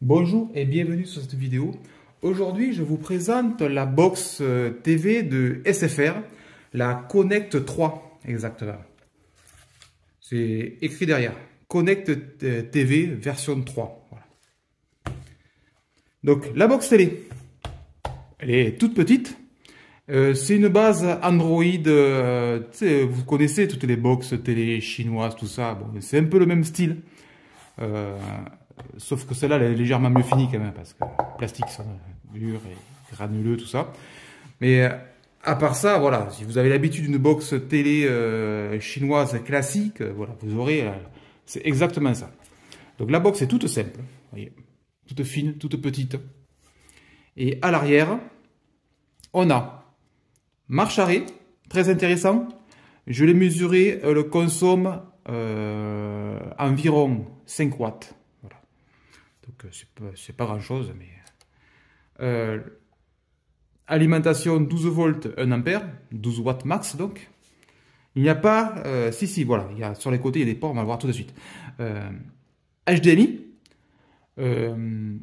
Bonjour et bienvenue sur cette vidéo. Aujourd'hui, je vous présente la box TV de SFR, la Connect 3 exactement. C'est écrit derrière, Connect TV version 3. Voilà. Donc la box télé, elle est toute petite. C'est une base Android, vous connaissez toutes les box télé chinoises, tout ça. Bon, c'est un peu le même style. Sauf que celle-là, elle est légèrement mieux finie quand même, parce que le plastique, c'est dur et granuleux, tout ça. Mais à part ça, voilà, si vous avez l'habitude d'une box télé chinoise classique, voilà, vous aurez, c'est exactement ça. Donc la box est toute simple, vous voyez, toute fine, toute petite. Et à l'arrière, on a marche arrêt, très intéressant. Je l'ai mesuré, le consomme environ 5 watts. Donc c'est pas grand chose, mais alimentation 12 volts 1 ampère, 12 watts max donc. Il n'y a pas, si voilà, il y a, sur les côtés il y a des ports, on va le voir tout de suite. HDMI, le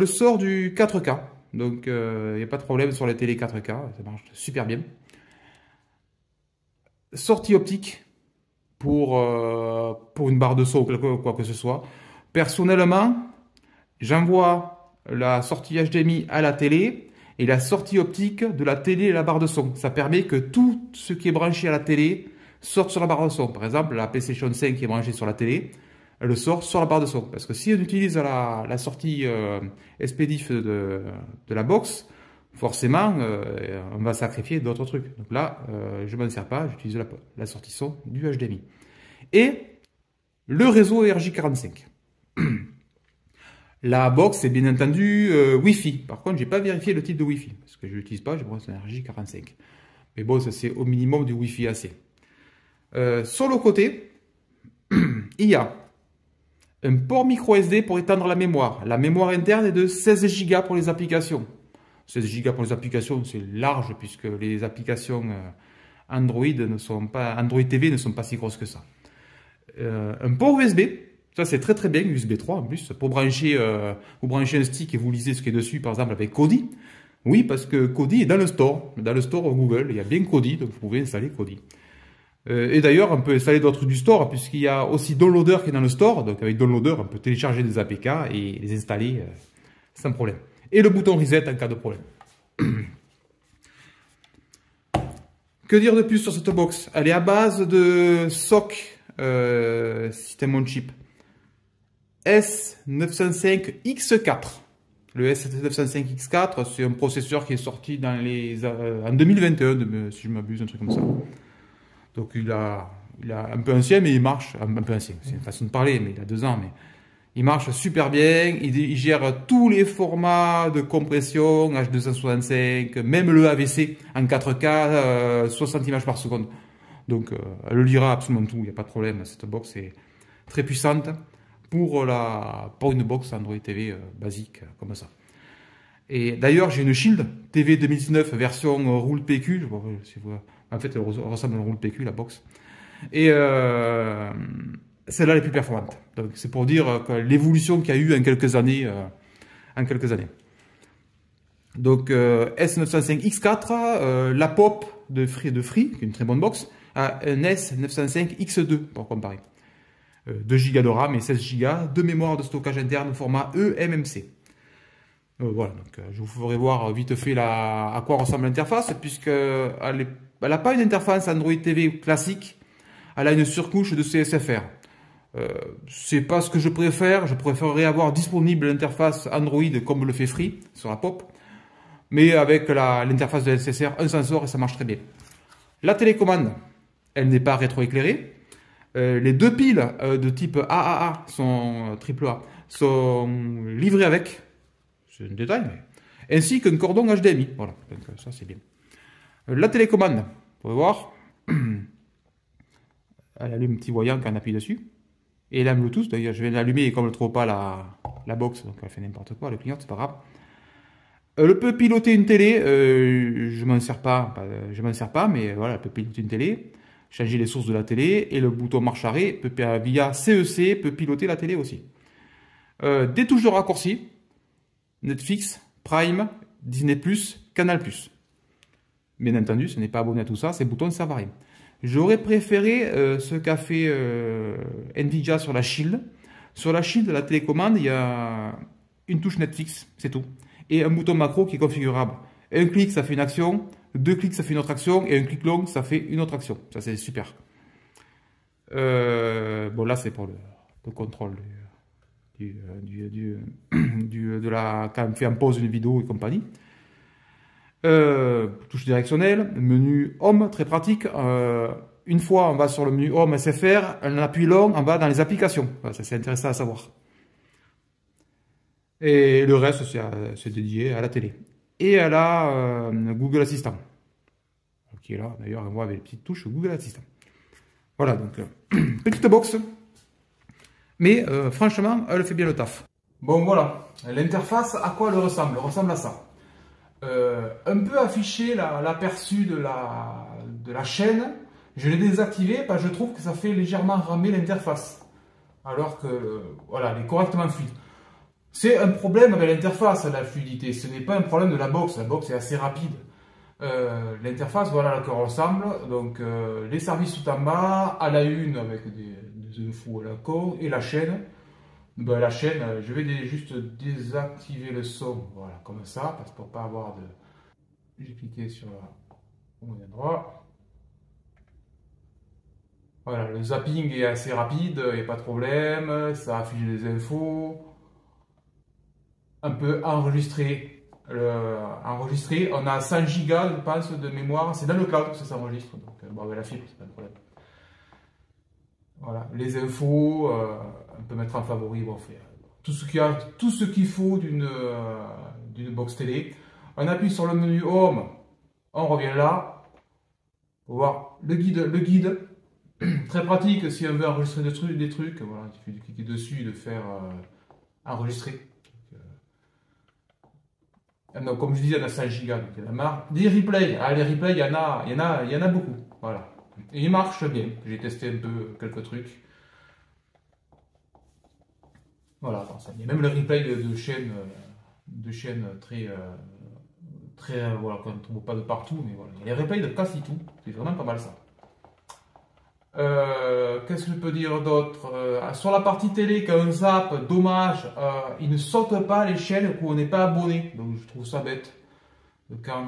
sort du 4K, donc il n'y a pas de problème sur les télé 4K, ça marche super bien. Sortie optique pour une barre de son ou quoi que ce soit. Personnellement, j'envoie la sortie HDMI à la télé et la sortie optique de la télé et la barre de son. Ça permet que tout ce qui est branché à la télé sorte sur la barre de son. Par exemple, la PlayStation 5 qui est branchée sur la télé, elle le sort sur la barre de son. Parce que si on utilise la sortie SPDIF de la box, forcément, on va sacrifier d'autres trucs. Donc là, je ne m'en sers pas, j'utilise la sortie son du HDMI. Et le réseau RJ45. La box est bien entendu Wi-Fi. Par contre, j'ai pas vérifié le type de Wi-Fi parce que je l'utilise pas. Je branche un RJ45. Mais bon, ça c'est au minimum du Wi-Fi AC. Sur le côté, il y a un port micro SD pour étendre la mémoire. La mémoire interne est de 16 Go pour les applications. 16 Go pour les applications, c'est large puisque les applications Android TV ne sont pas si grosses que ça. Un port USB. Ça, c'est très très bien, USB 3 en plus, pour brancher, vous branchez un stick et vous lisez ce qui est dessus, par exemple avec Kodi. Oui, parce que Kodi est dans le store Google, il y a bien Kodi, donc vous pouvez installer Kodi. Et d'ailleurs, on peut installer d'autres du store, puisqu'il y a aussi Downloader qui est dans le store, donc avec Downloader, on peut télécharger des APK et les installer sans problème. Et le bouton Reset en cas de problème. Que dire de plus sur cette box? Elle est à base de SoC, System on Chip. S905X4. Le S905X4, c'est un processeur qui est sorti en 2021, si je m'abuse, un truc comme ça. Donc il a un peu ancien, mais il marche, un peu ancien, c'est une façon de parler, mais il a 2 ans, mais il marche super bien, il gère tous les formats de compression, H265, même le AVC en 4K, 60 images par seconde. Donc elle le lira absolument tout, il n'y a pas de problème, cette box est très puissante. Pour une box Android TV basique comme ça. Et d'ailleurs, j'ai une Shield TV 2019 version Roule PQ. En fait, elle ressemble à une Roule PQ, la box. Et celle-là est plus performante. Donc, c'est pour dire l'évolution qu'il y a eu en quelques années. Donc, S905X4, la pop de Free, qui est une très bonne box, a un S905X2 pour comparer. 2 Go de RAM et 16 Go de mémoire de stockage interne format eMMC. Voilà, donc je vous ferai voir vite fait à quoi ressemble l'interface, puisqu'elle n'a pas une interface Android TV classique, elle a une surcouche de CSFR. C'est pas ce que je préférerais avoir disponible l'interface Android comme le fait Free sur la pop, mais avec l'interface de SSR, un sensor et ça marche très bien. La télécommande, elle n'est pas rétroéclairée. Les 2 piles de type AAA sont AAA sont livrées avec, c'est un détail, mais, ainsi qu'un cordon HDMI. Voilà, donc ça c'est bien. La télécommande, vous pouvez voir, elle allume un petit voyant quand on appuie dessus. Et la Bluetooth, d'ailleurs je viens de l'allumer et comme je ne trouve pas la box, donc elle fait n'importe quoi, le clignote, c'est pas grave. Elle peut piloter une télé, je m'en sers pas, mais voilà, elle peut piloter une télé. Changer les sources de la télé et le bouton marche arrêt via CEC peut piloter la télé aussi. Des touches de raccourci, Netflix, Prime, Disney+, Canal+. Bien entendu, ce n'est pas abonné à tout ça, ces boutons ne servent à rien. J'aurais préféré ce qu'a fait Nvidia sur la Shield. Sur la Shield, la télécommande, il y a une touche Netflix, c'est tout. Et un bouton macro qui est configurable. Un clic, ça fait une action. 2 clics, ça fait une autre action. Et un clic long, ça fait une autre action. Ça, c'est super. Bon, là, c'est pour le contrôle quand on fait en pause une vidéo et compagnie. Touche directionnelle, menu Home, très pratique. Une fois on va sur le menu Home SFR, un appui long, on va dans les applications. Voilà, ça c'est intéressant à savoir. Et le reste c'est dédié à la télé. Et à la Google Assistant. Qui est là, d'ailleurs on voit avec les petites touches Google Assistant. Voilà, donc petite box. Mais franchement, elle fait bien le taf. Bon voilà, l'interface, à quoi elle ressemble? Elle ressemble à ça. Un peu affiché l'aperçu de la chaîne. Je l'ai désactivé parce que je trouve que ça fait légèrement ramer l'interface. Alors que voilà, elle est correctement fluide. C'est un problème avec l'interface, la fluidité. Ce n'est pas un problème de la box. La box est assez rapide. L'interface, voilà à quoi ressemble. Donc les services tout en bas, à la une avec des infos à la con et la chaîne. Ben, la chaîne, je vais juste désactiver le son, voilà, comme ça, parce que pour pas avoir de... J'ai cliqué sur au mauvais endroit. Voilà, le zapping est assez rapide, il n'y a pas de problème, ça affiche des infos. Un peu enregistré. Enregistré, on a 100 Go, je pense, de mémoire, c'est dans le cloud que ça s'enregistre, donc bon, avec la fibre, c'est pas de problème. Voilà, les infos, on peut mettre en favori, bon, tout ce qu'il faut d'une box télé. On appuie sur le menu Home, on revient là, pour voir le guide, très pratique si on veut enregistrer des trucs, voilà, il suffit de cliquer dessus et de faire enregistrer. Donc, comme je disais, on a 5 Go, donc il y en a marre. Des replays, les replays, il y en a beaucoup, voilà. Et il marche bien, j'ai testé un peu quelques trucs. Voilà, il y a même le replay de chaînes très voilà, qu'on ne trouve pas de partout, mais voilà. Il y a les replays de quasi tout, c'est vraiment pas mal ça. Qu'est-ce que je peux dire d'autre? Sur la partie télé, quand on zappe, dommage, il ne saute pas les chaînes où on n'est pas abonné, donc je trouve ça bête. Quand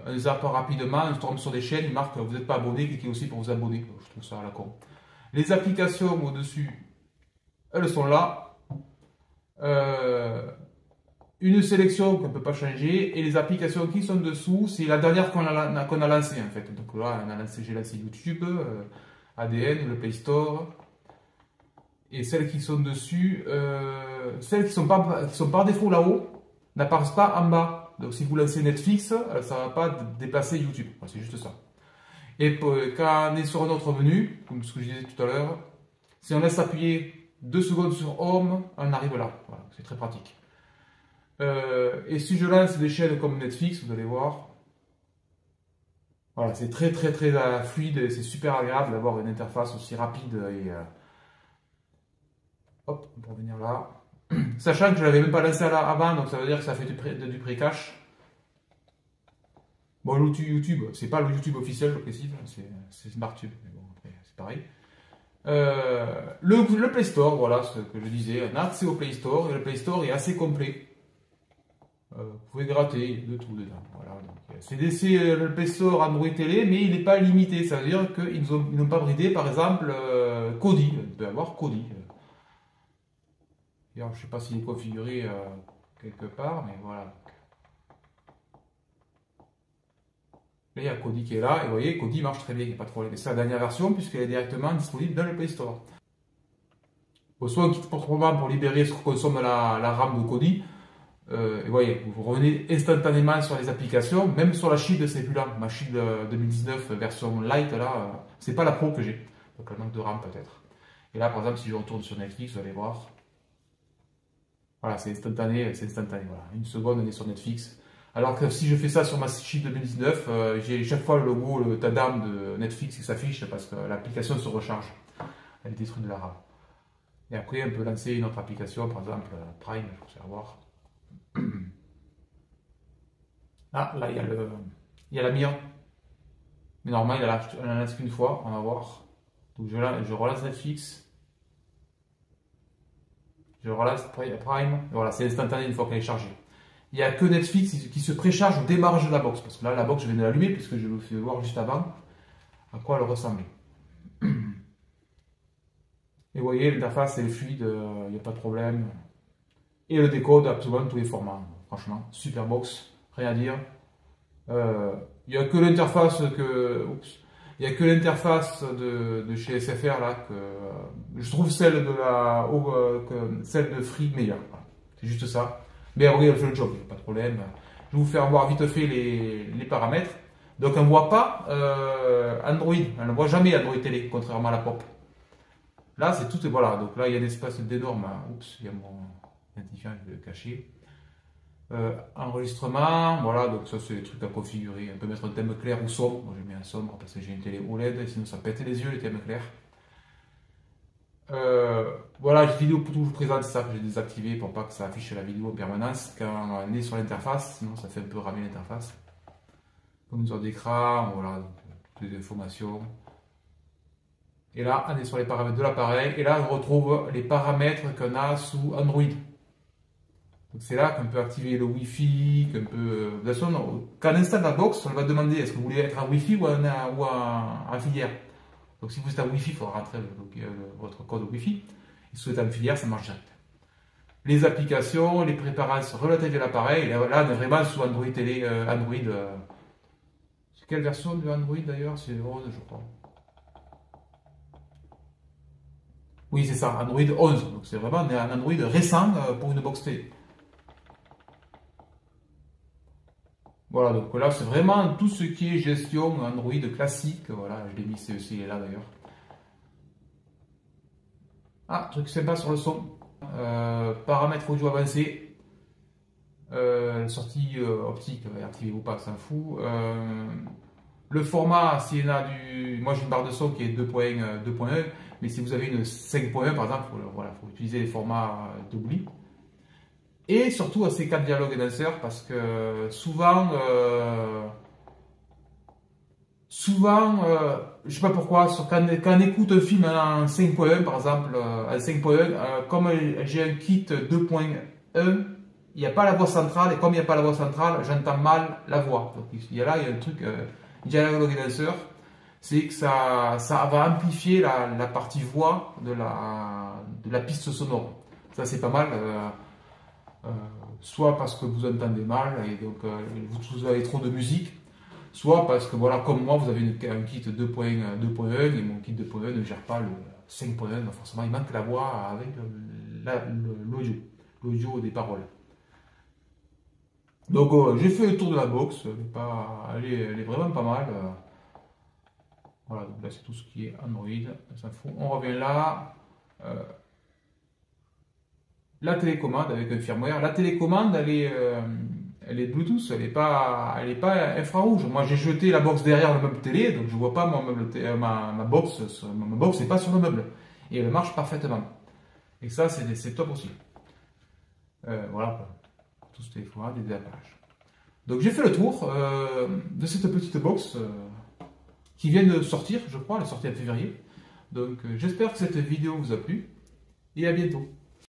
on zappe rapidement, on tombe sur des chaînes, il marque vous n'êtes pas abonné, cliquez aussi pour vous abonner, je trouve ça à la con. Les applications au-dessus, elles sont là. Une sélection qu'on ne peut pas changer et les applications qui sont dessous, c'est la dernière qu'on a lancée en fait. Donc là, j'ai lancé YouTube, ADN, le Play Store. Et celles qui sont dessus, celles qui sont par défaut là-haut, n'apparaissent pas en bas. Donc si vous lancez Netflix, ça ne va pas déplacer YouTube. C'est juste ça. Et quand on est sur un autre menu, comme ce que je disais tout à l'heure, si on laisse appuyer 2 secondes sur Home, on arrive là. Voilà, c'est très pratique. Et si je lance des chaînes comme Netflix, vous allez voir, voilà, c'est très fluide et c'est super agréable d'avoir une interface aussi rapide et hop, on peut revenir là. Sachant que je ne l'avais même pas lancé avant, donc ça veut dire que ça fait du pré-cache. Bon, l'outil YouTube, c'est pas le YouTube officiel, je précise, c'est SmartTube, mais bon, après, c'est pareil. Le Play Store, voilà ce que je disais, on a accès au Play Store, et le Play Store est assez complet. Vous pouvez gratter, de tout dedans. Voilà, c'est le Play Store Android Télé, mais il n'est pas limité, ça veut dire qu'ils n'ont pas bridé, par exemple, Kodi, il peut y avoir Kodi. Je ne sais pas s'il est configuré quelque part, mais voilà. Là, il y a Kodi qui est là, et vous voyez, Kodi marche très bien, il n'y a pas de problème. C'est la dernière version, puisqu'elle est directement disponible dans le Play Store. Soit un kit pour libérer ce que consomme la RAM de Kodi. Et vous voyez, vous revenez instantanément sur les applications, même sur la Shield, c'est plus là. Ma Shield 2019 version light, là, c'est pas la Pro que j'ai. Donc, un manque de RAM peut-être. Et là, par exemple, si je retourne sur Netflix, vous allez voir. Voilà, c'est instantané, voilà. Une seconde, on est sur Netflix. Alors que si je fais ça sur ma Shield 2019, j'ai chaque fois le logo, le tadam de Netflix qui s'affiche parce que l'application se recharge. Elle détruit de la RAM. Et après, on peut lancer une autre application, par exemple Prime, je vous faire voir. Ah, là, il y a la mire. Mais normalement, elle en lance qu'une fois, on va voir. Donc je relance Netflix. Je relance Prime. Voilà, c'est instantané une fois qu'elle est chargée. Il n'y a que Netflix qui se précharge au démarrage de la box. Parce que là, la box, je viens de l'allumer, puisque je vous fais voir juste avant à quoi elle ressemblait. Et vous voyez, l'interface est fluide, il n'y a pas de problème. Et le décode absolument tous les formats. Franchement, super box, rien à dire. Il n'y a que l'interface il y a que l'interface de chez SFR là que je trouve celle celle de Free meilleure. Voilà. C'est juste ça. Mais après, elle fait le job, pas de problème. Je vais vous faire voir vite fait les paramètres. Donc on ne voit pas Android, on ne voit jamais Android télé, contrairement à la pop. Là, c'est tout, voilà. Donc là, il y a un espace d'énorme. Oups, il y a mon identifiant, je vais le cacher. Enregistrement, voilà, donc ça c'est des trucs à configurer. On peut mettre un thème clair ou sombre. Moi j'ai mis un sombre parce que j'ai une télé OLED, sinon ça pète les yeux les thèmes clairs. Voilà, les vidéos pour tout, je vous présente ça que j'ai désactivé pour pas que ça affiche la vidéo en permanence quand on est sur l'interface, sinon ça fait un peu ramer l'interface. Moniteur d'écran, voilà, toutes les informations. Et là, on est sur les paramètres de l'appareil, et là on retrouve les paramètres qu'on a sous Android. Donc c'est là qu'on peut activer le Wi-Fi, qu'on peut... De toute façon, quand on installe la box, on va demander est-ce que vous voulez être en Wi-Fi ou en filière. Donc si vous êtes en Wi-Fi, il faudra rentrer votre code Wi-Fi. Et si vous êtes en filière, ça marche direct. Les applications, les préparations relatives à l'appareil, là on est vraiment sous Android télé, Android. C'est quelle version de Android d'ailleurs? C'est 11 je crois. Oui c'est ça, Android 11. Donc c'est vraiment un Android récent pour une box télé. Voilà, donc là c'est vraiment tout ce qui est gestion Android classique. Voilà, je l'ai mis CEC, il est là d'ailleurs. Ah, truc sympa sur le son. Paramètres audio avancés. Sortie optique, activez ou pas, ça s'en fout. Le format, s'il y en a du. Moi j'ai une barre de son qui est 2.1, mais si vous avez une 5.1 par exemple, voilà, faut utiliser les formats d'oubli. Et surtout à ces 4 dialogues énonceurs parce que souvent, je sais pas pourquoi, quand on écoute un film en 5.1 par exemple, en 5.1, comme j'ai un kit 2.1, il n'y a pas la voix centrale et comme il n'y a pas la voix centrale, j'entends mal la voix. Donc il y a un truc, dialogue énonceur, c'est que ça va amplifier la partie voix de la piste sonore. Ça c'est pas mal. Soit parce que vous entendez mal et donc vous avez trop de musique, soit parce que voilà, comme moi, vous avez un kit 2.1 et mon kit 2.1 ne gère pas le 5.1, donc forcément il manque la voix avec l'audio des paroles. Donc j'ai fait le tour de la box, elle est vraiment pas mal. Voilà, donc là c'est tout ce qui est Android, ça fout. On revient là. La télécommande avec un firmware. La télécommande, elle est Bluetooth, elle n'est pas infrarouge. Moi, j'ai jeté la box derrière le meuble télé, donc je ne vois pas ma box n'est pas sur le meuble. Et elle marche parfaitement. Et ça, c'est top aussi. Voilà, tout ce téléphone, des dérapages. Donc j'ai fait le tour de cette petite box qui vient de sortir, je crois, elle est sortie en février. Donc j'espère que cette vidéo vous a plu et à bientôt.